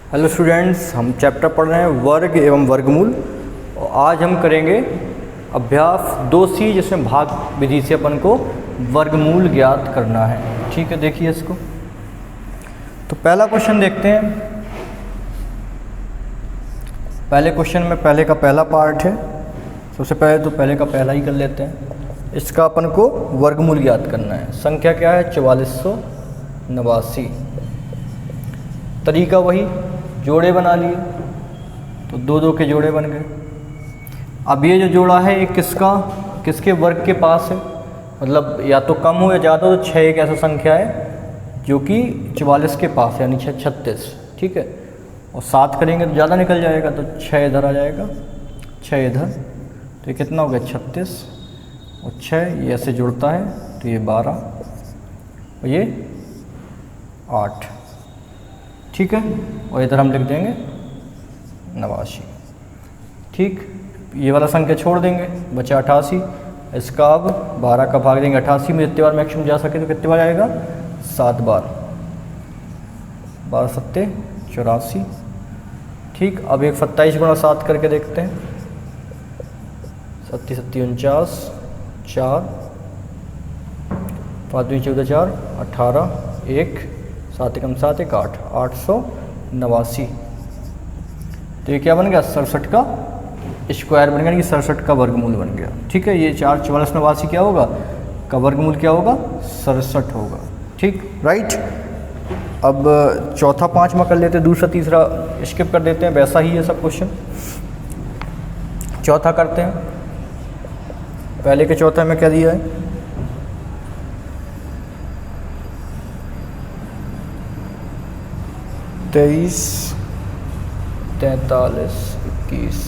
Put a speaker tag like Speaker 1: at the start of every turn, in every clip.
Speaker 1: Hello students, हम chapter पढ़ रहे हैं वर्ग एवं वर्गमूल। और आज हम करेंगे अभ्यास 2C, जिसमें भाग विधि से अपन को वर्गमूल ज्ञात करना है। ठीक है, देखिए इसको। तो पहला क्वेश्चन देखते हैं। पहले क्वेश्चन में पहले का पहला पार्ट है। सबसे पहले तो पहले का पहला ही कर लेते हैं। इसका अपन को वर्गमूल ज्ञात करना है। संख्या क्या है? 4489। तरीका वही, जोड़े बना लिए तो दो दो के जोड़े बन गए। अब ये जो जोड़ा है ये किसके वर्ग के पास है? मतलब या तो कम हो या ज़्यादा हो। तो 6 एक ऐसा संख्या है जो कि 44 के पास है, यानी 36। ठीक है, और 7 करेंगे तो ज़्यादा निकल जाएगा, तो 6 इधर आ जाएगा, 6 इधर। तो ये कितना हो गया? 36 और 6 ये ऐसे जुड़ता है तो ये 12 और ये 8। ठीक है, और इधर हम लिख देंगे 89। ठीक, ये वाला संख्या छोड़ देंगे, बचा 88। इसका अब 12 का भाग देंगे 88 में। जितने बार मैक्सिमम जा सके तो कितने बार आएगा? 7 बार। 12 सत्ते 84। ठीक, अब एक 27 गुणा 7 करके देखते हैं। 37 सत्ती 49, 4 5 2 14 4 18 1 7 एकम 7 1 8 889। तो ये क्या बन गया? 67 का स्क्वायर बन गया, यानी कि 67 का वर्गमूल बन गया। ठीक है, ये 4 44 89 क्या होगा? का वर्गमूल क्या होगा? 67 होगा। ठीक, राइट। अब चौथा पांचवा कर लेते हैं, दूसरा तीसरा स्किप कर देते हैं, वैसा ही है सब क्वेश्चन। चौथा करते हैं। पहले के चौथा में क्या दिया है? 23 43 21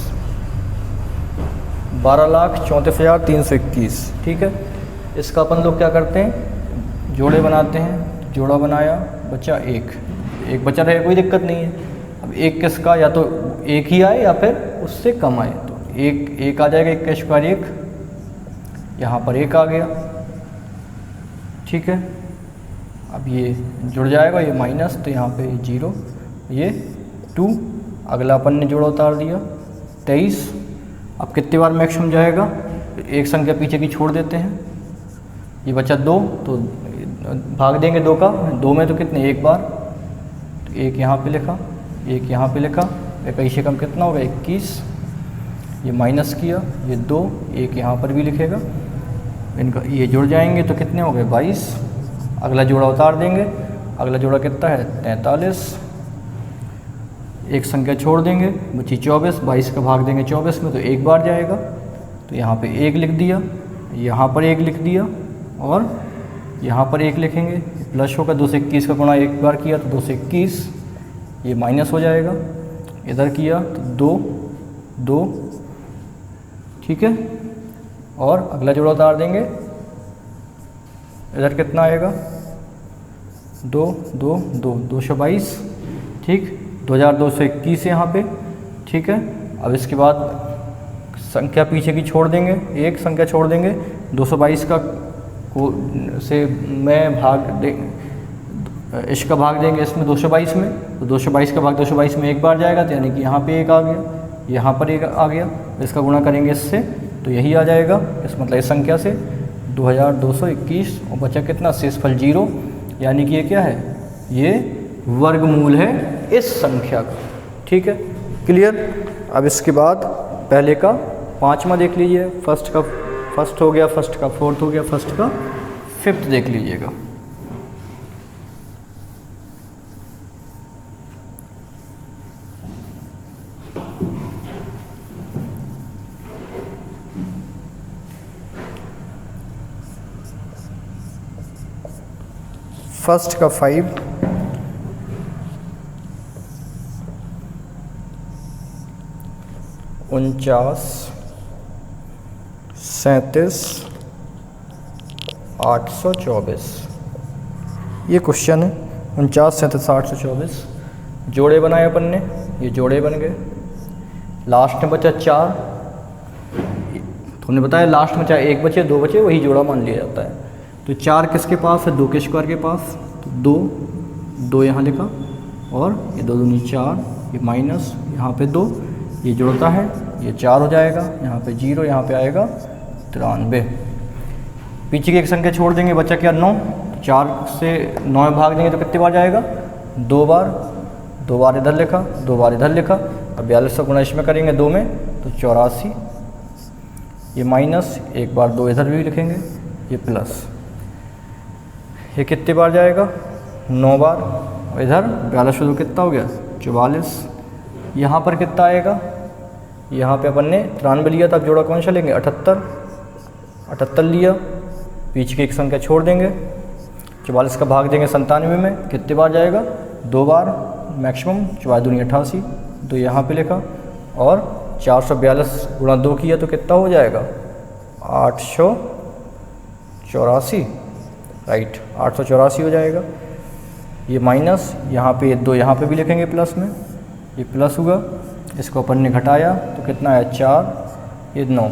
Speaker 1: 12,34,321। ठीक है, इसका अपन लोग क्या करते हैं? जोड़े बनाते हैं। जोड़ा बनाया, बचा एक बचा रहे, कोई दिक्कत नहीं है। अब एक किसका, या तो एक ही आए या फिर उससे कम आए। तो एक आ जाएगा, एक का स्क्वायर 1, यहाँ पर 1 आ गया। ठीक है, अब ये जुड़ जाएगा, ये माइनस, तो यहाँ पे 0, ये 2। अगला अपन ने जोड़ा उतार दिया 23। अब कितने बार मैक्सिमम जाएगा? एक संख्या पीछे की छोड़ देते हैं, ये बचा 2, तो भाग देंगे 2 का। 2 में तो कितने? एक बार, तो एक यहाँ पे लिखा, एक यहाँ पे लिखा। 21 से कम कितना होगा? 21। ये माइनस किया, ये 2, एक यहाँ पर भी लिखेगा। इनका ये जुड़ जाएंगे तो कितने हो गए? 22। अगला जोड़ा उतार देंगे। अगला जोड़ा कितना है? 43। एक संख्या छोड़ देंगे, बची 24। 22 का भाग देंगे 24 में, तो एक बार जाएगा, तो यहाँ पे 1 लिख दिया, यहाँ पर 1 लिख दिया, और यहाँ पर 1 लिखेंगे। प्लस होगा, 2 से 21 का गुणा एक बार किया तो 2 से 21, ये माइनस हो जाएगा। इधर किया तो 2 2। ठीक है, और अगला जोड़ा उतार देंगे। इधर कितना आएगा? 2 2 2 222। ठीक, 2221 यहाँ पे। ठीक है, अब इसके बाद संख्या पीछे की छोड़ देंगे, एक संख्या छोड़ देंगे। 222 का से मैं भाग दे, इसका भाग देंगे इसमें 222 में, तो 222 का भाग 222 में एक बार जाएगा, तो यानी कि यहाँ पे 1 आ गया, यहाँ पर 1 आ गया। इसका गुणा करेंगे इससे, तो यही आ जाएगा। इस मतलब इस संख्या से 2221, और बचा कितना? शेषफल 0, यानी कि ये क्या है? ये वर्गमूल है इस संख्या का। ठीक है, क्लियर। अब इसके बाद पहले का पांचवा देख लीजिए। फर्स्ट हो गया, फर्स्ट का फोर्थ हो गया, फर्स्ट का फिफ्थ देख लीजिएगा। फर्स्ट का 5, उनचास 37 824। ये क्वेश्चन है। 49 37 824 जोड़े बनाए अपन ने, ये जोड़े बन गए। लास्ट में बचा 4। तो हमने बताया लास्ट में चाहे 1 बचे 2 बचे, वही जोड़ा मान लिया जाता है। तो 4 किसके पास है? 2 के स्क्वायर के पास, तो 2 यहाँ लिखा, और ये 2 दूनी 4, ये माइनस यहाँ पे 2, ये जुड़ता है, ये 4 हो जाएगा, यहाँ पे 0, यहाँ पे आएगा 93। पीछे की एक संख्या छोड़ देंगे, बचा क्या 9, 4 से 9 में भाग देंगे तो कितने बार जाएगा 2 बार, 2 बार इधर लिखा, 2 बार इधर लिखा। अब 42 का गुणा इसमें करेंगे 2 में तो 84, ये माइनस, एक बार 2 इधर भी लिखेंगे, ये प्लस, ये कितने बार जाएगा 9 बार, और इधर 42 से 2 कितना हो गया 44। यहाँ पर कितना आएगा, यहाँ पे अपन ने 93 लिया था, अब जोड़ा कौन सा लेंगे 78 लिया, पीछे की एक संख्या छोड़ देंगे, 44 का भाग देंगे 97 में, कितने बार जाएगा 2 बार मैक्सिमम, 4 दूनी 88, तो यहाँ पे लिखा, और 442 गुणा 2 किया तो कितना हो जाएगा 884, राइट 884 हो जाएगा। ये माइनस, यहाँ पे 2 यहाँ पे भी लिखेंगे प्लस में, ये प्लस हुआ, इसको अपन ने घटाया तो कितना आया 4, ये 9,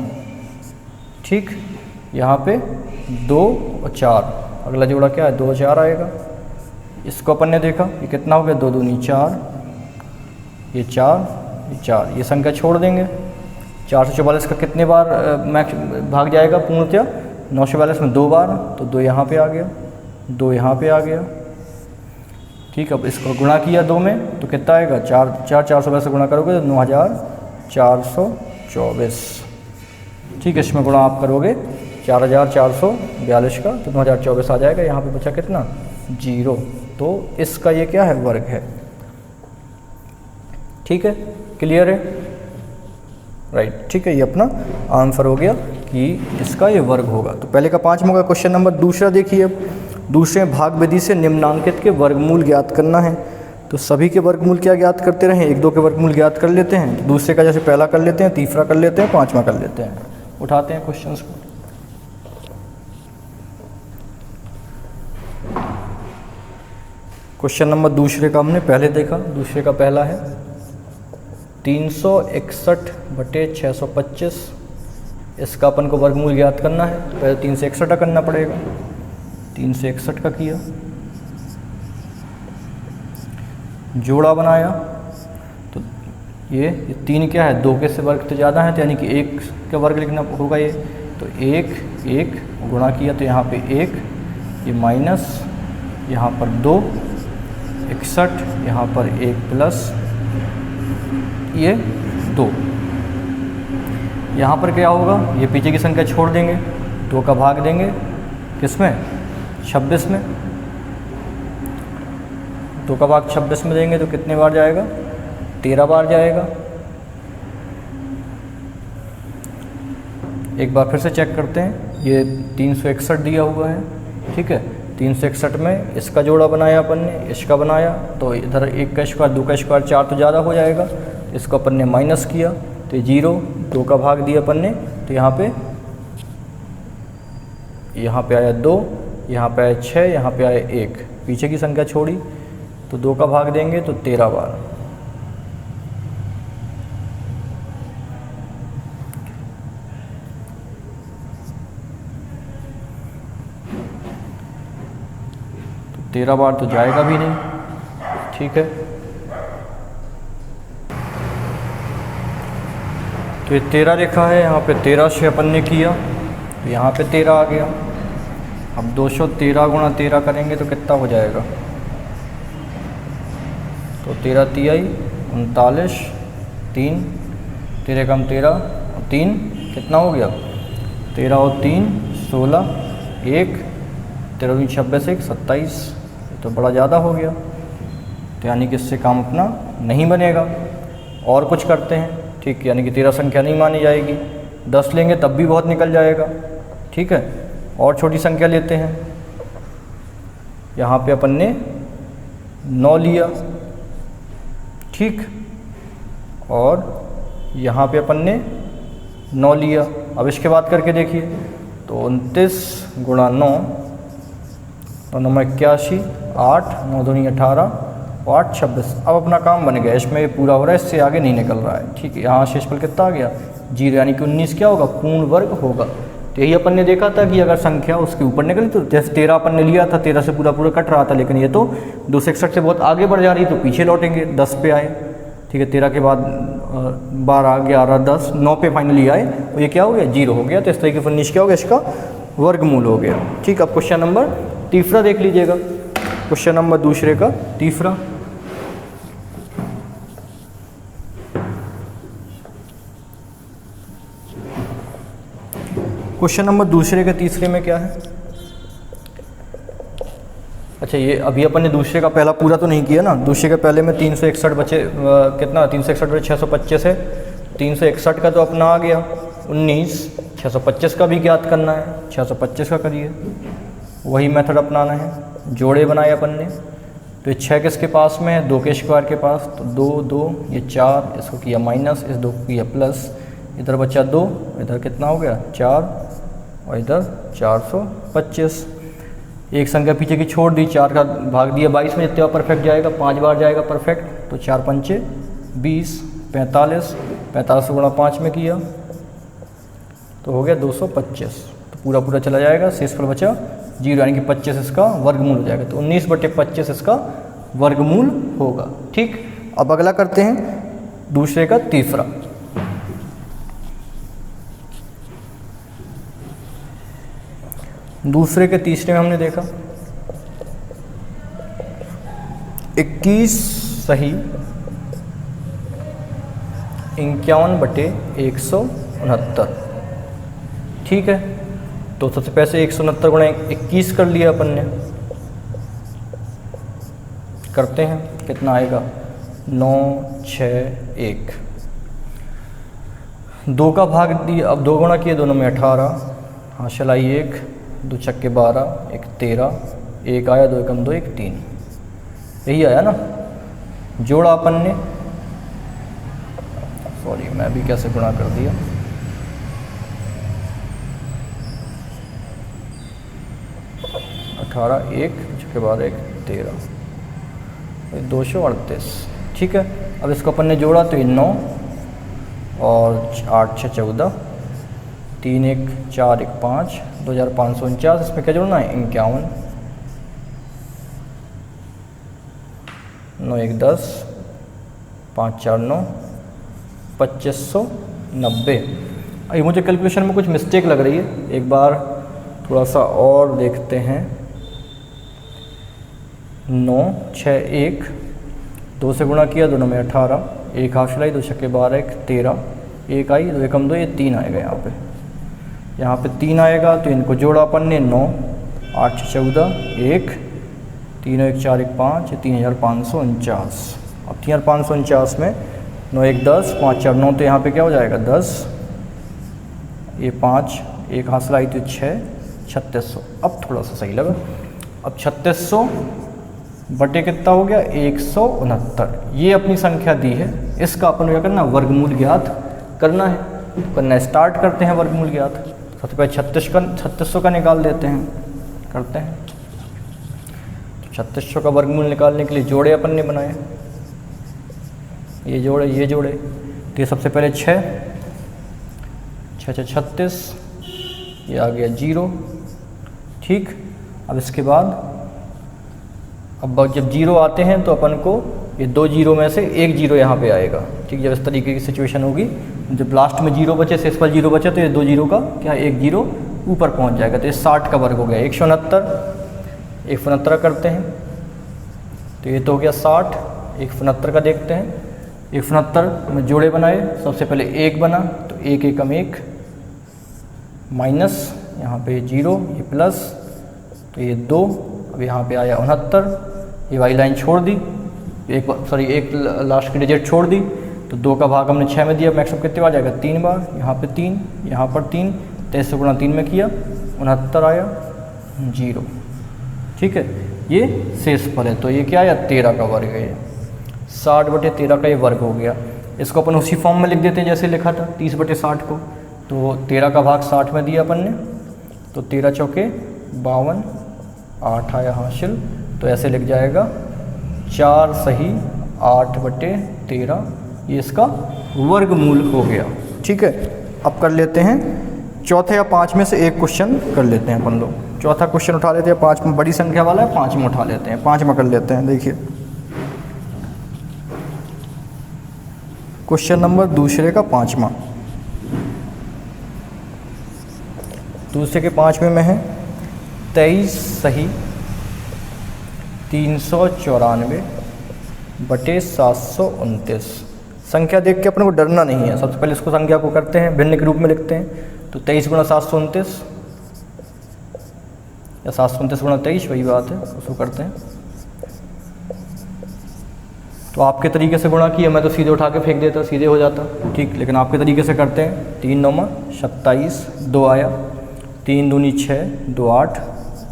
Speaker 1: ठीक। यहाँ पे 2 और 4, अगला जोड़ा क्या है 2 और 4 आएगा। इसको अपन ने देखा, ये कितना हो गया 2 दूनी 4, ये 4, ये 4, ये संख्या छोड़ देंगे। 444 का कितने बार भाग जाएगा पूर्णतया 942 में 2 बार, तो 2 यहाँ पे आ गया, 2 यहाँ पे आ गया, ठीक। अब इसको गुणा किया 2 में तो कितना आएगा 442 से गुणा करोगे तो 9424, ठीक है। इसमें गुणा आप करोगे 4442 का तो 9024 आ जाएगा। यहाँ पे बचा कितना 0, तो इसका ये क्या है वर्ग है, ठीक है, क्लियर है, राइट, ठीक है। ये अपना आंसर हो गया कि इसका ये वर्ग होगा। तो पहले का 5वां का क्वेश्चन नंबर दूसरा देखिए। अब दूसरे भाग विधि से निम्नांकित के वर्गमूल ज्ञात करना है। तो सभी के वर्गमूल क्या ज्ञात करते रहें, 1 2 के वर्गमूल ज्ञात कर लेते हैं, तो दूसरे का जैसे पहला कर लेते हैं, तीसरा कर लेते हैं, 5वां कर लेते हैं। उठाते हैं क्वेश्चंस को। क्वेश्चन नंबर दूसरे का हमने पहले देखा, दूसरे का पहला है 361/625, इसका अपन को वर्गमूल ज्ञात करना है। पहले 361 का करना पड़ेगा, 361 का किया, जोड़ा बनाया, तो ये 3 क्या है 2 के से वर्ग तो ज़्यादा है, तो यानी कि 1 का वर्ग लिखना होगा ये, तो 1 1 गुणा किया तो यहाँ पे 1, ये माइनस, यहाँ पर 2 61, यहाँ पर 1 प्लस ये 2। यहाँ पर क्या होगा, ये पीछे की संख्या छोड़ देंगे, 2 का भाग देंगे किसमें 26 में, 2 का भाग 26 में देंगे तो कितने बार जाएगा 13 बार जाएगा। एक बार फिर से चेक करते हैं, ये 361 दिया हुआ है, ठीक है। 361 में इसका जोड़ा बनाया अपन ने, इसका बनाया, तो इधर 1 का स्क्वायर 2 का स्क्वायर 4 तो ज़्यादा हो जाएगा, इसको अपन ने माइनस किया तो 0, 2 का भाग दिया अपन ने, तो यहाँ पे आया 2, यहाँ पे आया 6, यहाँ पे आया 1, पीछे की संख्या छोड़ी तो 2 का भाग देंगे तो 13 बार। तो 13 बार तो जाएगा भी नहीं, ठीक है। तो ये 13 लिखा है, यहाँ पे 13 से अपन ने किया तो यहाँ पे 13 आ गया। अब 213 गुणा 13 करेंगे तो कितना हो जाएगा, तो 13 तिहाई 39, 3 13 कम 13 और 3 कितना हो गया 13 और 3 16, 1 13 26 1 27, तो बड़ा ज़्यादा हो गया, तो यानी कि इससे काम अपना नहीं बनेगा। और कुछ करते हैं, ठीक, यानी कि 13 संख्या नहीं मानी जाएगी, 10 लेंगे तब भी बहुत निकल जाएगा, ठीक है। और छोटी संख्या लेते हैं, यहाँ पे अपन ने 9 लिया, ठीक, और यहाँ पे अपन ने 9 लिया। अब इसके बाद करके देखिए, तो 29 गुणा 9 तो 9 81, 8 9 दूनी 18 और 8 26। अब अपना काम बन गया, इसमें पूरा हो रहा है, इससे आगे नहीं निकल रहा है, ठीक है। यहाँ शेषफल कितना आ गया 0, यानी कि 19 क्या होगा पूर्ण वर्ग होगा। तो तो यही अपन ने देखा था कि अगर संख्या उसके ऊपर निकली, तो जैसे 13 अपन ने लिया था, 13 से पूरा पूरा कट रहा था, लेकिन ये तो 261 से बहुत आगे बढ़ जा रही है, तो पीछे लौटेंगे, 10 पे आए, ठीक है। 13 के बाद 12, 11, 10, 9 पे फाइनली आए, तो ये क्या हो गया, 0 हो गया। तो इस तरीके से नीचे क्या हो गया, इसका वर्गमूल हो गया, ठीक। अब क्वेश्चन नंबर तीसरा देख लीजिएगा, क्वेश्चन नंबर दूसरे का तीसरा। क्वेश्चन नंबर दूसरे के तीसरे में क्या है, अच्छा ये अभी अपन ने दूसरे का पहला पूरा तो नहीं किया ना। दूसरे के पहले में 361 बचे, कितना 361 बचे 625 है, 361 का तो अपना आ गया 19, 625 का भी ज्ञात करना है, 625 का करिए, वही मेथड अपनाना है। जोड़े बनाए अपन ने, तो 6 किसके पास में है, 2 के स्क्वायर के पास, तो 2 2, ये 4, इसको किया माइनस, इस 2 को किया प्लस, इधर बचा 2, इधर कितना हो गया 4, और इधर 425। एक संख्या पीछे की छोड़ दी, 4 का भाग दिया 22 में, जितने बार परफेक्ट जाएगा 5 बार जाएगा परफेक्ट, तो 4 पंचे 20, 45, 45 से गुणा 5 में किया तो हो गया 225, तो पूरा पूरा चला जाएगा, शेषफल बचा 0, यानी कि 25 इसका वर्गमूल हो जाएगा। तो 19/25 इसका वर्गमूल होगा, ठीक। अब अगला करते हैं दूसरे का तीसरा। दूसरे के तीसरे में हमने देखा 21 सही 51/169, ठीक है। तो सबसे पहले 169 गुणा 21 कर लिया अपन ने, करते हैं कितना आएगा 9 6 1, 2 का भाग दिया, अब 2 गुणा किए, दोनों में 18, हासिल आई 1, 2 छक्के 12, 1 13, 1 आया, 2 एकम 2, 1 3, यही आया ना। जोड़ा अपन ने, सॉरी मैं भी कैसे गुणा कर दिया, 18, 1 छक्के 12, 1 13, 238, ठीक है। अब इसको अपन ने जोड़ा तो ये 9 और 8 6 14, 3 1 4 1 5, 2549, इसमें क्या जोड़ना है 51, 9 1 10, 5 4 9, 2590। अभी मुझे कैलकुलेशन में कुछ मिस्टेक लग रही है, एक बार थोड़ा सा और देखते हैं। 9 6 1, 2 से गुणा किया, दोनों में 18, 1 हासिल आई, 2 छक्के 12, 1 13, 1 आई, 2 एकम 2, ये 3 आएगा यहाँ पे 3 आएगा। तो इनको जोड़ा अपन ने 9 8 14, 1 3 1 4 1 5, 3549। अब 3549 में 9 1 10, 5 4 9, तो यहाँ पे क्या हो जाएगा 10, ये 5, 1 हासिल आई तो 6, 3600। अब थोड़ा सा सही लगा। अब 3600 बटे कितना हो गया 169, ये अपनी संख्या दी है, इसका अपन क्या करना वर्गमूल ज्ञात करना है। तो करना स्टार्ट करते हैं वर्गमूल ज्ञात। सबसे पहले 3600 का निकाल देते हैं, करते हैं। तो 3600 का वर्गमूल निकालने के लिए जोड़े अपन ने बनाए, ये जोड़े ये जोड़े। तो ये सबसे पहले 6 6 36, ये आ गया 0, ठीक। अब इसके बाद अब जब 0 आते हैं तो अपन को ये 2 0 में से 1 0 यहाँ पे आएगा, ठीक। जब इस तरीके की सिचुएशन होगी, जब लास्ट में 0 बचे, शेष पर 0 बचे, तो ये 2 0 का क्या 1 0 ऊपर पहुँच जाएगा। तो ये 60 का वर्ग हो गया 169, 169 करते हैं। तो ये तो हो गया 60, 169 का देखते हैं। 169 में जोड़े बनाए, सबसे पहले 1 बना, तो 1 एकम 1 माइनस, यहाँ पे 0, ये प्लस, तो ये 2, अब यहाँ पे आया 69, ये वाली लाइन छोड़ दी, एक लास्ट की डिजिट छोड़ दी, तो 2 का भाग हमने 6 में दिया, मैक्सिमम कितने बार जाएगा 3 बार, यहाँ पे 3, यहाँ पर 3, 23 गुणा 3 में किया, 69 आया 0, ठीक है। ये शेषफल है, तो ये क्या आया 13 का वर्ग है, 60/13 का ये वर्ग हो गया। इसको अपन उसी फॉर्म में लिख देते हैं जैसे लिखा था 30/60 को। तो 13 का भाग 60 में दिया अपन ने, तो 13 चौके 52, 8 आया हासिल, तो ऐसे लिख जाएगा 4 सही 8/13, ये इसका वर्गमूल हो गया, ठीक है। अब कर लेते हैं चौथे या 5 में से एक क्वेश्चन कर लेते हैं अपन लोग। चौथा क्वेश्चन उठा लेते हैं, 5 में बड़ी संख्या वाला है, 5 में उठा लेते हैं, 5 में कर लेते हैं। देखिए क्वेश्चन नंबर दूसरे का 5वां, दूसरे के 5वें में है 23 सही 394 बटे 729। संख्या देख के अपने को डरना नहीं है। सबसे पहले इसको संख्या को करते हैं, भिन्न के रूप में लिखते हैं। तो 23 गुणा 729 या 729 गुणा 23, वही बात है, उसको करते हैं। तो आपके तरीके से गुणा किया, मैं तो सीधे उठा के फेंक देता, सीधे हो जाता, ठीक। लेकिन आपके तरीके से करते हैं। 3 9 27, 2 आया, 3 दूनी 6, 2 8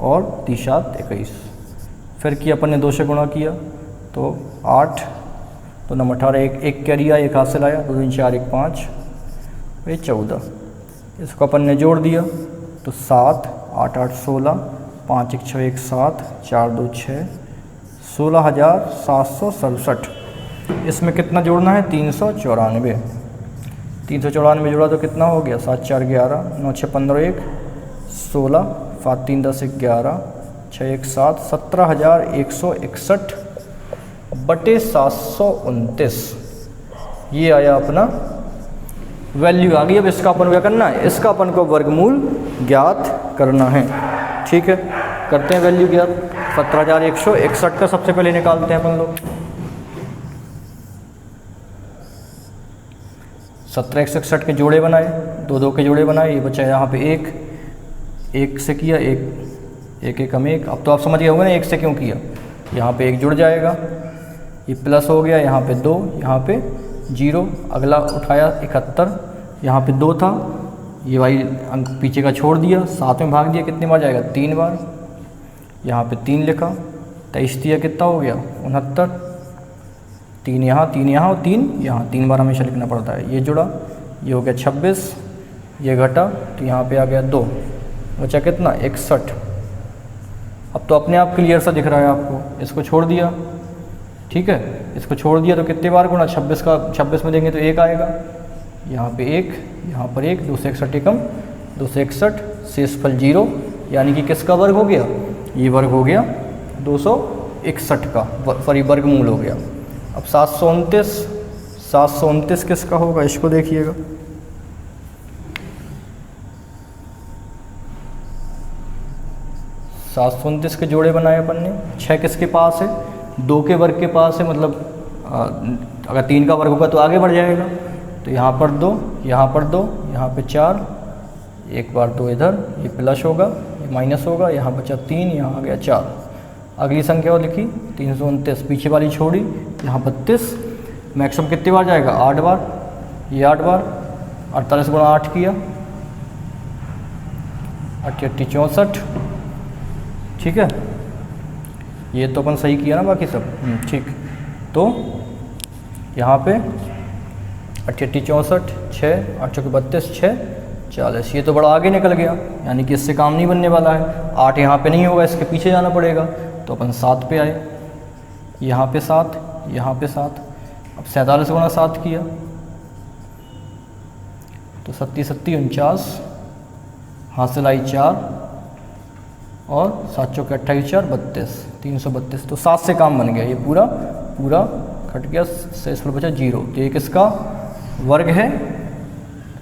Speaker 1: और 3 7 21। फिर किया अपन ने 2 से गुणा किया तो 8, तो नंबर 18, एक कैरी आया, एक हाथ से लाया, 2 दूनी 4, 1 5, ये 14। इसको अपन ने जोड़ दिया तो 7 8 8 16, 5 1 6 1 7, 4 2 6, 16,767। इसमें कितना जोड़ना है? 394। 394 जोड़ा तो कितना हो गया? 7 4 11, 9 6 15 1 16, 5 3 10 11, 6 1 7, 17,161 बटे 729। ये आया अपना वैल्यू आ गई। अब इसका अपन क्या करना है? इसका अपन को वर्गमूल ज्ञात करना है, ठीक है। करते हैं वैल्यू ज्ञात। 17,161 का सबसे पहले निकालते हैं अपन लोग। 17,161 के जोड़े बनाए, 2 2 के जोड़े बनाए, ये बचा यहाँ पे 1 1 से किया, 1 1 हम 1। अब तो आप समझ गए होंगे ना 1 से क्यों किया। यहाँ पे 1 जुड़ जाएगा, ये प्लस हो गया, यहाँ पे 2, यहाँ पे 0। अगला उठाया 71, यहाँ पे 2 था, ये वाली अंक पीछे का छोड़ दिया, 7 में भाग दिया, कितनी बार जाएगा? 3 बार। यहाँ पे 3 लिखा, 23 दिया, कितना हो गया? 69। 3 यहाँ, 3 यहाँ और 3 यहाँ, 3 बार हमेशा लिखना पड़ता है। ये जुड़ा, ये हो गया 26, ये घटा तो यहाँ पे आ गया 2, बचा कितना? 61। अब तो अपने आप क्लियर सा दिख रहा है आपको। इसको छोड़ दिया, ठीक है, इसको छोड़ दिया तो कितने बार गुणा? 26 का 26 में देंगे तो 1 आएगा, यहाँ पे 1, यहाँ पर 1, 2 से 61 एकम 2 से 61, शेषफल 0, यानी कि किसका वर्ग हो गया? ये वर्ग हो गया 261 का, सॉरी वर्गमूल हो गया। अब 729 किसका होगा? इसको देखिएगा। 729 के जोड़े बनाए अपन ने। 6 किसके पास है? 2 के वर्ग के पास है, मतलब अगर 3 का वर्ग होगा तो आगे बढ़ जाएगा। तो यहाँ पर 2, यहाँ पर 2, यहाँ पे 4, एक बार 2 इधर, ये प्लस होगा, ये माइनस होगा, यहाँ बचा 3, यहाँ आ गया 4। अगली संख्या और लिखी 329, पीछे वाली छोड़ी, यहाँ 32। मैक्सिमम कितनी बार जाएगा? 8 बार, ये 8 बार। 48 गुणा 8 किया, 8 8 64, ठीक है। ये तो अपन सही किया ना, बाकी सब ठीक। तो यहाँ पे 8 8 64, 6 8 चौके 32, 6 40। ये तो बड़ा आगे निकल गया, यानी कि इससे काम नहीं बनने वाला है। 8 यहाँ पे नहीं होगा, इसके पीछे जाना पड़ेगा। तो अपन 7 पे आए, यहाँ पे 7, यहाँ पे 7। अब 47 गुणा 7 किया तो 37 37 49, हासिल आई 4 और 7 चौके 28 4 32, 332। तो 7 से काम बन गया, ये पूरा पूरा कट गया, शेषफल बचा 0। तो ये किसका वर्ग है?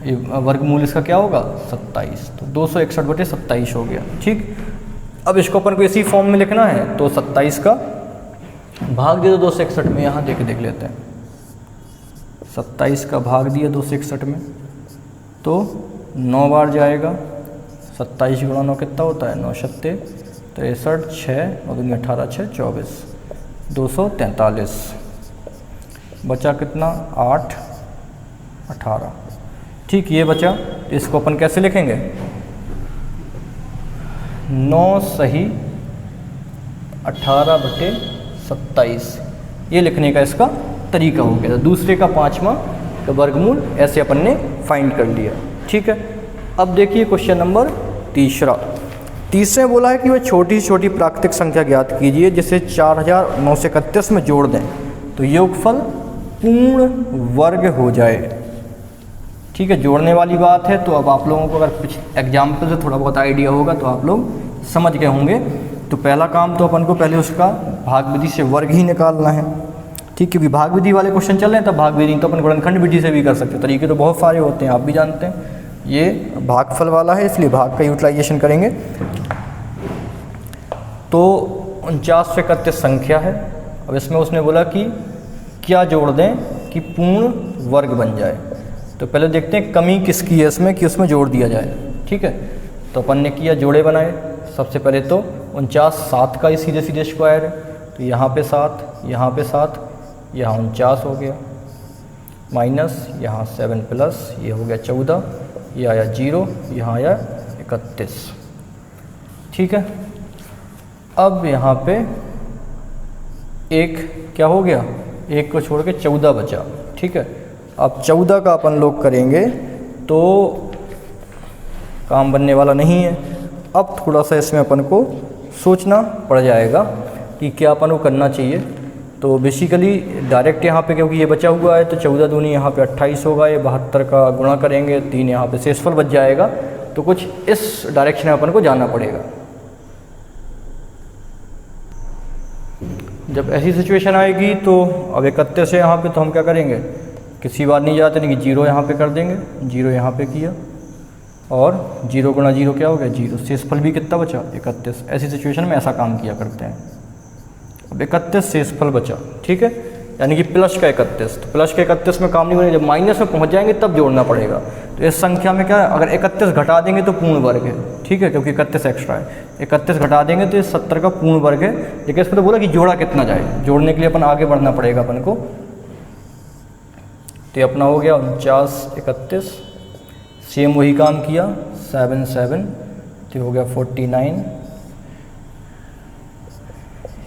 Speaker 1: ये वर्गमूल इसका क्या होगा? 27। तो 261 बटे 27 हो गया, ठीक। अब इसको अपन को इसी फॉर्म में लिखना है, तो 27 का भाग दे दो 261 में। यहाँ देख लेते हैं, 27 का भाग दिया 261 में तो 9 बार जाएगा। 27 गुणा 9 कितना होता है? 9 सत्ते 63, 6 और 2 18, 6 24, 243। बचा कितना? 8 18, ठीक। ये बचा, तो इसको अपन कैसे लिखेंगे? 9 सही 18 बटे 27, ये लिखने का इसका तरीका हो गया। दूसरे का 5वां का वर्गमूल ऐसे अपन ने फाइंड कर लिया, ठीक है। अब देखिए क्वेश्चन नंबर तीसरे बोला है कि वह छोटी छोटी प्राकृतिक संख्या ज्ञात कीजिए जिसे 4931 में जोड़ दें तो योगफल पूर्ण वर्ग हो जाए। ठीक है, जोड़ने वाली बात है। तो अब आप लोगों को अगर कुछ एग्जाम्पल से थोड़ा बहुत आइडिया होगा तो आप लोग समझ गए होंगे। तो पहला काम तो अपन को पहले उसका भाग विधि से वर्ग ही निकालना है, ठीक, क्योंकि भाग विधि वाले क्वेश्चन चल रहे हैं। तब भाग विधि तो अपन गुणनखंड विधि से भी कर सकते हैं, तरीके तो बहुत सारे होते हैं, आप भी जानते हैं। ये भागफल वाला है इसलिए भाग का यूटिलाइजेशन करेंगे। तो 49 से 31 संख्या है। अब इसमें उसने बोला कि क्या जोड़ दें कि पूर्ण वर्ग बन जाए। तो पहले देखते हैं कमी किसकी है इसमें कि उसमें जोड़ दिया जाए, ठीक है। तो अपन ने किया, जोड़े बनाए। सबसे पहले तो 49 7 का ही सीधे सीधे स्क्वायर है, तो यहाँ पे 7, यहाँ पे 7, यहाँ 49 हो गया, माइनस यहाँ 7 प्लस ये हो गया 14, ये आया 0, यहाँ आया 31, ठीक है। अब यहाँ पे एक क्या हो गया, एक को छोड़ के 14 बचा, ठीक है। अब 14 का अपन लोग करेंगे तो काम बनने वाला नहीं है। अब थोड़ा सा इसमें अपन को सोचना पड़ जाएगा कि क्या अपन को करना चाहिए। तो बेसिकली डायरेक्ट यहाँ पे क्योंकि ये बचा हुआ है तो 14 दूनी यहाँ पे 28 होगा, ये 72 का गुणा करेंगे, 3 यहाँ पे शेषफल बच जाएगा। तो कुछ इस डायरेक्शन में अपन को जाना पड़ेगा। जब ऐसी सिचुएशन आएगी तो अब 31 है यहाँ पे, तो हम क्या करेंगे, किसी बार नहीं जाते नहीं कि 0 यहाँ पे कर देंगे, 0 यहाँ पे किया और 0 गुणा 0 क्या हो गया 0, शेषफल भी कितना बचा 31। ऐसी सिचुएशन में ऐसा काम किया करते हैं। अब 31 शेषफल बचा, ठीक है, यानी कि प्लस का 31। तो प्लस के 31 में काम नहीं होने, जब माइनस में पहुँच जाएंगे तब जोड़ना पड़ेगा। तो इस संख्या में क्या है, अगर 31 घटा देंगे तो पूर्ण वर्ग है, ठीक है, क्योंकि 31 एक्स्ट्रा है। 31 घटा देंगे तो ये 70 का पूर्ण वर्ग है। लेकिन इसमें तो बोला कि जोड़ा कितना जाए, जोड़ने के लिए अपन आगे बढ़ना पड़ेगा अपन को। तो ये अपना हो गया 49 31, सेम वही काम किया 7 7, तो हो गया 49,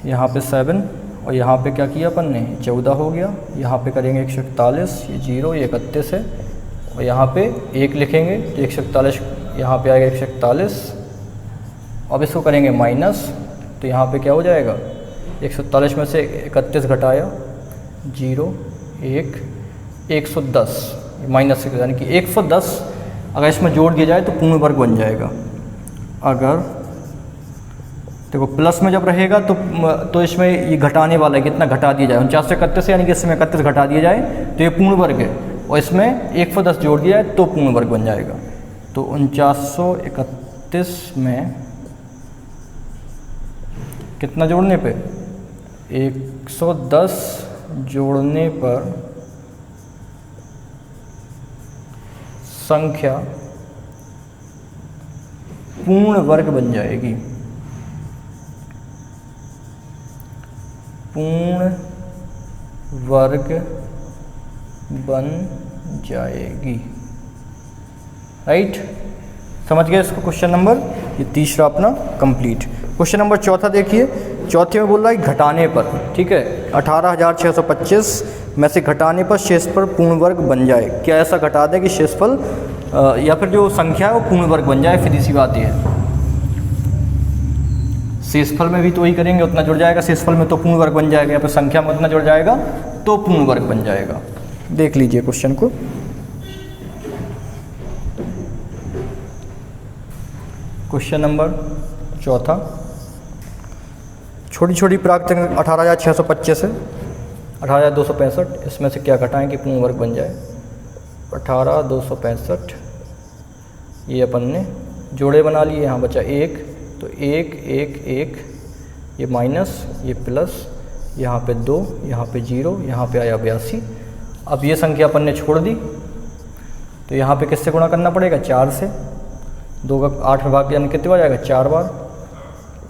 Speaker 1: यहाँ पे 7 और यहाँ पे क्या किया अपन ने 14 हो गया। यहाँ पे करेंगे 141, ये 0, ये 31 है और यहाँ पे 1 लिखेंगे तो 141, यहाँ पे आएगा 141। अब इसको करेंगे माइनस, तो यहाँ पे क्या हो जाएगा 141 में से 31 घटाया 0 1 110, माइनस से यानी कि 110 अगर इसमें जोड़ दिया जाए तो पूर्ण वर्ग बन जाएगा। अगर देखो प्लस में जब रहेगा तो इसमें ये घटाने वाला है, कितना घटा दिया जाए 49 से 31 यानी कि इसमें 31 घटा दिया जाए तो ये पूर्ण वर्ग है, और इसमें 110 जोड़ दिया जाए तो पूर्ण वर्ग बन जाएगा। तो 4931 में कितना जोड़ने पे 110 जोड़ने पर संख्या पूर्ण वर्ग बन जाएगी, पूर्ण वर्ग बन जाएगी, राइट। समझ गए इसको क्वेश्चन नंबर, ये तीसरा अपना कंप्लीट। क्वेश्चन नंबर चौथा देखिए, चौथे में बोल रहा है घटाने पर, ठीक है, 18,625 में से घटाने पर शेषफल पूर्ण वर्ग बन जाए। क्या ऐसा घटा दें कि शेषफल या फिर जो संख्या है वो पूर्ण वर्ग बन जाए। फिर इसी बात है, शेषफल में भी तो वही करेंगे, उतना जुड़ जाएगा, शेषफल में तो पूर्ण वर्ग बन जाएगा, या फिर संख्या में उतना जुड़ जाएगा तो पूर्ण वर्ग बन जाएगा। देख लीजिए क्वेश्चन को। क्वेश्चन नंबर चौथा, छोटी छोटी प्राकृतिक 18,625 है, 18,265, इसमें से क्या घटाएं कि पूर्ण वर्ग बन जाए। 18,265 ये अपन ने जोड़े बना लिए, यहाँ बचा 1, तो 1 1 1, ये माइनस ये प्लस, यहाँ पे 2, यहाँ पे 0, यहाँ पे आया 82। अब ये संख्या अपन ने छोड़ दी तो यहाँ पे किससे गुणा करना पड़ेगा 4 से, 2 का 8 भाग यानी कितनी बार जाएगा 4 बार।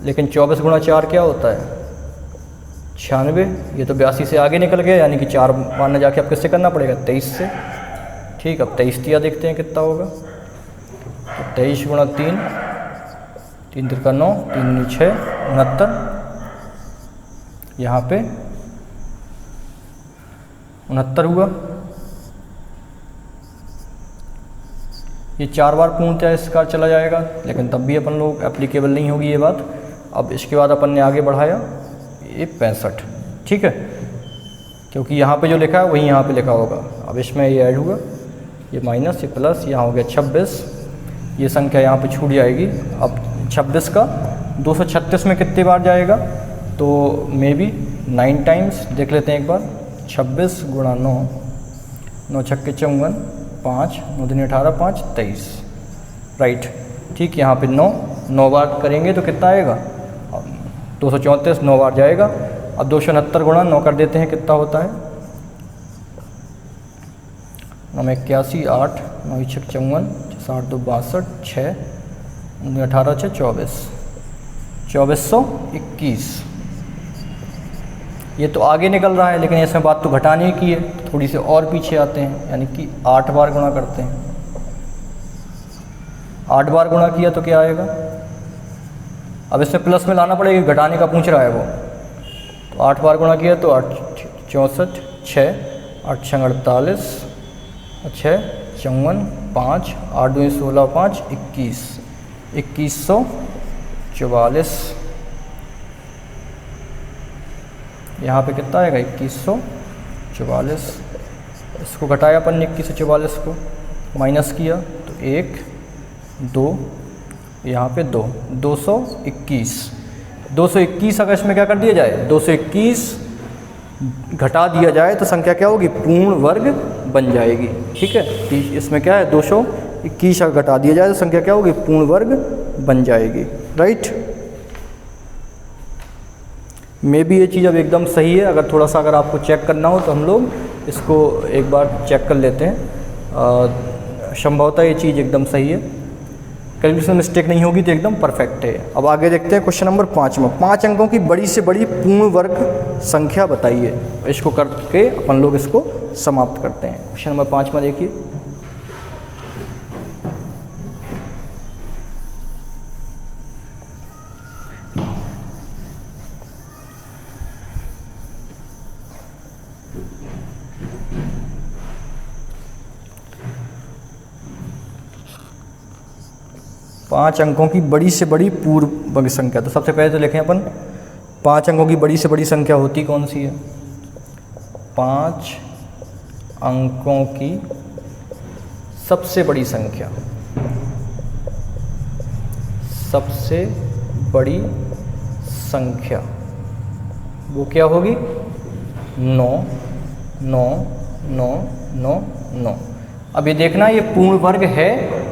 Speaker 1: लेकिन 24 गुणा 4 क्या होता है 96, ये तो 82 से आगे निकल गया, यानी कि 4 बार न जाके अब किससे करना पड़ेगा 23 से। ठीक, अब 23 दिया, देखते हैं कितना होगा। तो 23 गुणा 3, 3 3 9, 3 6 69, यहाँ पे 69 हुआ। ये 4 बार पूर्णतः इसका चला जाएगा, लेकिन तब भी अपन लोग एप्लीकेबल नहीं होगी ये बात। अब इसके बाद अपन ने आगे बढ़ाया ये 65, ठीक है, क्योंकि यहाँ पे जो लिखा है वही यहाँ पे लिखा होगा। अब इसमें ये ऐड हुआ ये माइनस, ये प्लस, यहाँ हो गया 26, ये संख्या यहाँ पे छूट जाएगी। अब 26 का 236 में कितनी बार जाएगा, तो मे बी 9 टाइम्स। देख लेते हैं एक बार, 26 गुणा 9, 9 छक्के 54, 5, 9 दूनी 18, 5 23, राइट। ठीक, यहाँ पे 9 बार करेंगे तो कितना आएगा, 234 9 बार जाएगा। अब 269 गुणा 9 कर देते हैं, कितना होता है, 9 में 81, 8, 9 छक 54, 7 2 62, 6 18 6 24, 2421। ये तो आगे निकल रहा है, लेकिन इसमें बात तो घटाने की है, थोड़ी सी और पीछे आते हैं, यानी कि 8 बार गुणा करते हैं। 8 बार गुणा किया तो क्या आएगा, अब इसमें प्लस में लाना पड़ेगा, घटाने का पूछ रहा है वो। तो 8 बार गुणा किया तो 8 64, 6 8 6 48, 6 54, 5 8 2 16, 5 21, 2144। यहाँ पे कितना आएगा, 2144। इसको घटाया अपन ने 2144 को, माइनस किया तो 1 2, यहाँ पे 2, 221। 221 अगर इसमें क्या कर दिया जाए, 221 घटा दिया जाए तो संख्या क्या होगी, पूर्ण वर्ग बन जाएगी। ठीक है, इसमें क्या है, 221 अगर घटा दिया जाए तो संख्या क्या होगी, पूर्ण वर्ग बन जाएगी, राइट। मे भी ये चीज़ अब एकदम सही है। अगर थोड़ा सा अगर आपको चेक करना हो तो हम लोग इसको एक बार चेक कर लेते हैं। संभवतः ये चीज़ एकदम सही है, कैलकुलेशन मिस्टेक नहीं होगी तो एकदम परफेक्ट है। अब आगे देखते हैं क्वेश्चन नंबर 5 में, 5 अंकों की बड़ी से बड़ी पूर्ण वर्ग संख्या बताइए। इसको करके अपन लोग इसको समाप्त करते हैं। क्वेश्चन नंबर 5 में देखिए, पाँच अंकों की बड़ी से बड़ी पूर्ण वर्ग संख्या। तो सबसे पहले तो लिखें अपन, 5 अंकों की बड़ी से बड़ी संख्या होती कौन सी है, 5 अंकों की सबसे बड़ी संख्या, सबसे बड़ी संख्या वो क्या होगी, 9 9 9 9 9। अब ये देखना ये पूर्ण वर्ग है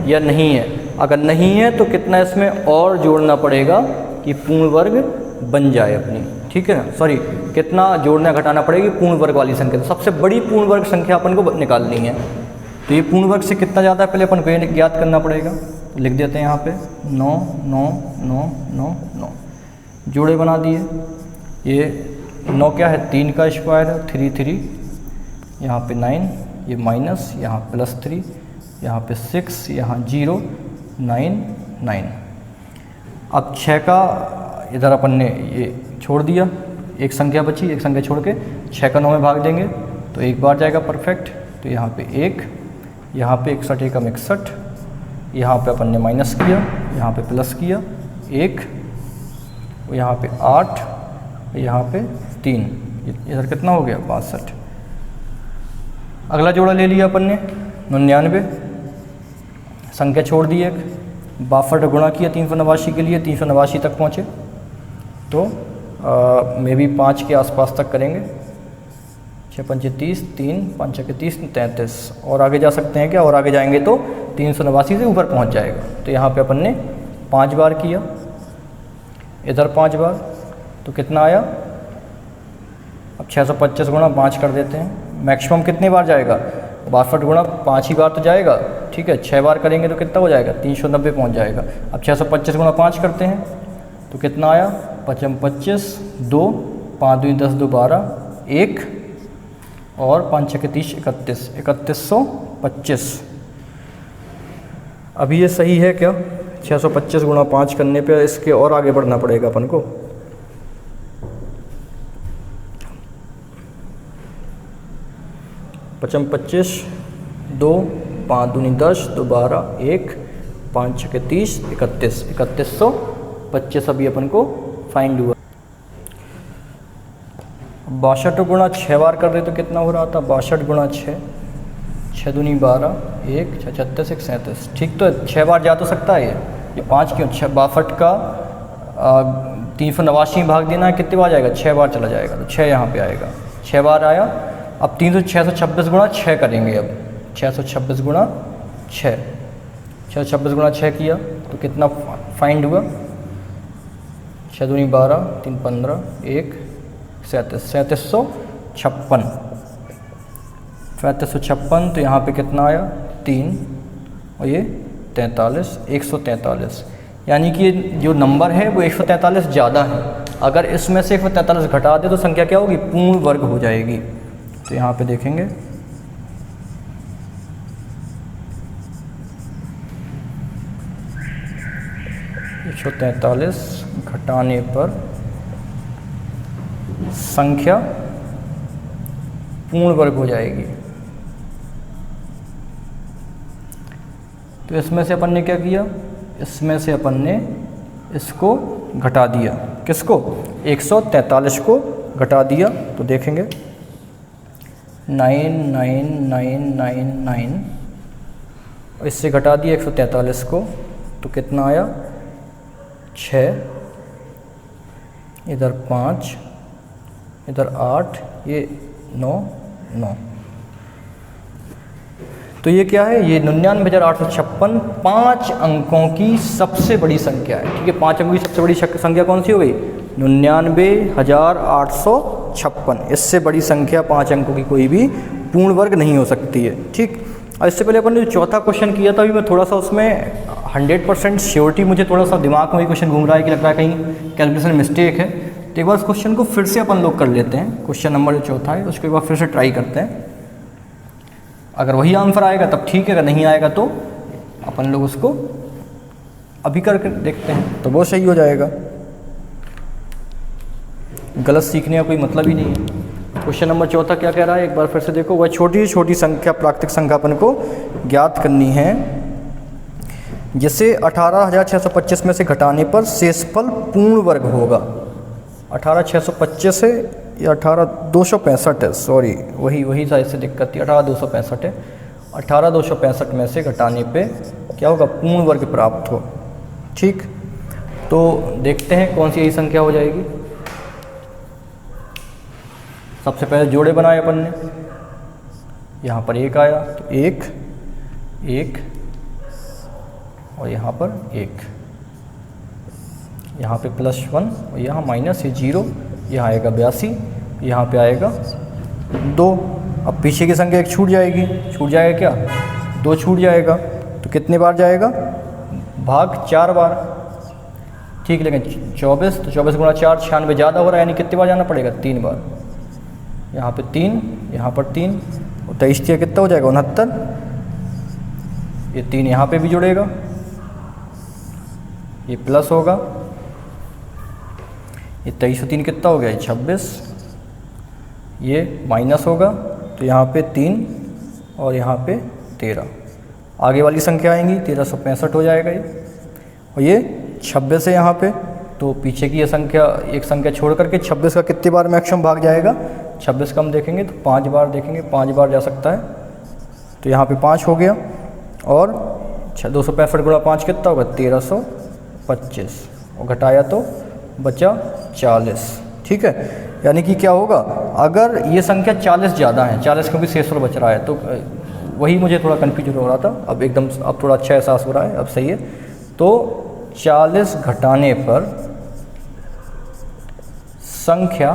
Speaker 1: या नहीं है। अगर नहीं है तो कितना इसमें और जोड़ना पड़ेगा कि पूर्ण वर्ग बन जाए अपनी, ठीक है ना, सॉरी कितना जोड़ना घटाना पड़ेगी पूर्ण वर्ग वाली संख्या। तो सबसे बड़ी पूर्ण वर्ग संख्या अपन को निकालनी है। तो ये पूर्ण वर्ग से कितना ज़्यादा है पहले अपन को ज्ञात करना पड़ेगा। तो लिख देते हैं यहाँ पे 9 9 9 9 9, जोड़े बना दिए। ये 9 क्या है, 3 का स्क्वायर है, 3 3, यहाँ पे 9, ये माइनस, यहाँ +3, यहाँ पे 6, यहाँ 0 9 9। अब 6 का इधर अपन ने ये छोड़ दिया, एक संख्या बची, एक संख्या छोड़ के 6 का 9 में भाग देंगे तो एक बार जाएगा परफेक्ट। तो यहाँ पे 1, यहाँ पे 61 एकम 61, यहाँ पे अपन ने माइनस किया, यहाँ पे प्लस किया 1, यहाँ पे 8, यहाँ पे 3, इधर कितना हो गया 62। अगला जोड़ा ले लिया अपन ने 99, संख्या छोड़ दी एक, 62 गुणा किया 389 के लिए, 389 तक पहुँचे। तो मे भी 5 के आसपास तक करेंगे, 6 5 30, 3 5 6 30 33, और आगे जा सकते हैं क्या, और आगे जाएंगे तो 389 से ऊपर पहुँच जाएगा। तो यहाँ पे अपन ने 5 बार किया, इधर 5 बार, तो कितना आया, अब 625 गुणा 5 कर देते हैं। मैक्सिमम कितने बार जाएगा, 62 गुणा 5 ही बार तो जाएगा, ठीक है। 6 बार करेंगे तो कितना हो जाएगा, 390 पहुँच जाएगा। अब 625 गुणा 5 करते हैं तो कितना आया, 5 25, 2 5 2 10 2 12, 1 और 5 6 30 31, 3125। अभी ये सही है क्या, 625 गुणा 5 करने पे इसके और आगे बढ़ना पड़ेगा अपन को। पचम 25, 2 5 दूनी 10, 2 12, 1 5 6 30 31, 3125 अभी अपन को फाइंड हुआ। 62 गुणा 6 बार कर रहे तो कितना हो रहा था, 62 गुणा 6, 6 दूनी 12, 1 6 36 1 37। ठीक, तो 6 बार जा तो सकता है ये 5 क्यों, 62 का 389 भाग देना है, कितने बार जाएगा, 6 बार चला जाएगा, तो 6 यहाँ पे आएगा, 6 बार आया। अब 626 गुणा 6 करेंगे, अब 626 गुणा 6, 626 गुणा 6 किया तो कितना फाइंड हुआ, 6 दूनी 12, 3 15, 1 37, 3756, 3756। तो यहाँ पे कितना आया 3 और ये 43, 143। यानी कि जो नंबर है वो 143 ज़्यादा है। अगर इसमें से 143 घटा दे तो संख्या क्या होगी, पूर्ण वर्ग हो जाएगी। तो यहाँ पे देखेंगे 143 घटाने पर संख्या पूर्ण वर्ग हो जाएगी। तो इसमें से अपन ने क्या किया, इसमें से अपन ने इसको घटा दिया, किसको, 143 को घटा दिया। तो देखेंगे 99999 और इससे घटा दिया 143 को, तो कितना आया 6, इधर 5, इधर 8, ये 9 9। तो ये क्या है, ये 99,856 5 अंकों की सबसे बड़ी संख्या है। ठीक है, 5 अंकों की सबसे बड़ी संख्या कौन सी हो गई, 99,856। इससे बड़ी संख्या 5 अंकों की कोई भी पूर्ण वर्ग नहीं हो सकती है। ठीक, और इससे पहले अपन ने जो चौथा क्वेश्चन किया था, अभी मैं थोड़ा सा उसमें 100% श्योरिटी, मुझे थोड़ा सा दिमाग में वही क्वेश्चन घूम रहा है कि लग रहा है कहीं कैलकुलेशन मिस्टेक है। तो एक बार इस क्वेश्चन को फिर से अपन लोग कर लेते हैं, क्वेश्चन नंबर जो चौथा है उसको एक बार फिर से ट्राई करते हैं। अगर वही आंसर आएगा तब ठीक है, अगर नहीं आएगा तो अपन लोग उसको अभी करके देखते हैं, तो वो सही हो जाएगा। गलत सीखने का कोई मतलब ही नहीं है। क्वेश्चन नंबर चौथा क्या कह रहा है, एक बार फिर से देखो। वह छोटी से छोटी संख्या, प्राकृतिक संख्या अपन को ज्ञात करनी है, जिसे 18,625 में से घटाने पर शेषफल पूर्ण वर्ग होगा। 18,625 है या 18,265 है, सॉरी वही साइज से दिक्कत थी, 18,265 है। 18,265 में से घटाने पे क्या होगा, पूर्ण वर्ग प्राप्त हो। ठीक, तो देखते हैं कौन सी यही संख्या हो जाएगी। सबसे पहले जोड़े बनाए अपन ने, यहाँ पर 1 आया तो 1 1 और यहाँ पर 1, यहाँ पे +1 और यहाँ माइनस, ये 0, यहाँ आएगा 82, यहाँ पे आएगा 2। अब पीछे की संख्या 1 छूट जाएगी, छूट जाएगा क्या, 2 छूट जाएगा, तो कितने बार जाएगा, भाग 4 बार। ठीक, लेकिन 24, तो 24 गुणा 4 96 ज़्यादा हो रहा है, यानी कितने बार जाना पड़ेगा, 3 बार। यहाँ पे 3, यहाँ पर 3, और 23 कितना हो जाएगा, 69। ये 3 यहाँ पे भी जुड़ेगा, ये प्लस होगा, ये 23 और 3 कितना हो गया, ये 26, ये माइनस होगा, तो यहाँ पे 3 और यहाँ पे 13। आगे वाली संख्या आएंगी, 1365 हो जाएगा ये, और ये 26 है यहाँ पे, तो पीछे की ये संख्या, एक संख्या छोड़ करके 26 का कितनी बार मैक्सिमम भाग जाएगा, 26 का हम देखेंगे तो 5 बार देखेंगे, 5 बार जा सकता है। तो यहाँ पे 5 हो गया, और 265 गुणा 5 कितना होगा, 1325, और घटाया तो बचा 40। ठीक है, यानी कि क्या होगा, अगर ये संख्या 40 ज़्यादा है, 40 क्योंकि शेषफल बच रहा है, तो वही मुझे थोड़ा कन्फ्यूजन हो रहा था, अब एकदम अब थोड़ा अच्छा एहसास हो रहा है, अब सही है। तो 40 घटाने पर संख्या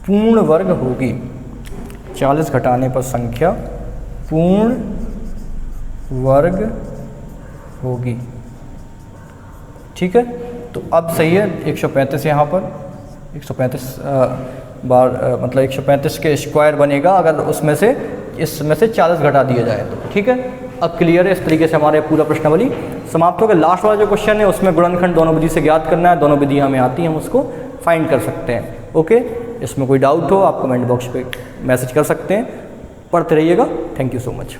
Speaker 1: पूर्ण वर्ग होगी, 40 घटाने पर संख्या पूर्ण वर्ग होगी। ठीक है, तो अब सही है, 135 यहाँ पर 135 बार मतलब 135 के स्क्वायर बनेगा अगर उसमें से इसमें से 40 घटा दिया जाए तो। ठीक है, अब क्लियर है, इस तरीके से हमारे पूरा प्रश्नावली समाप्त हो गया। लास्ट वाला जो क्वेश्चन है उसमें गुणनखंड दोनों विधि से ज्ञात करना है, दोनों विधि हमें आती हैं, हम उसको फाइंड कर सकते हैं। ओके, इसमें कोई डाउट हो आप कमेंट बॉक्स पे मैसेज कर सकते हैं। पढ़ते रहिएगा। Thank you so much.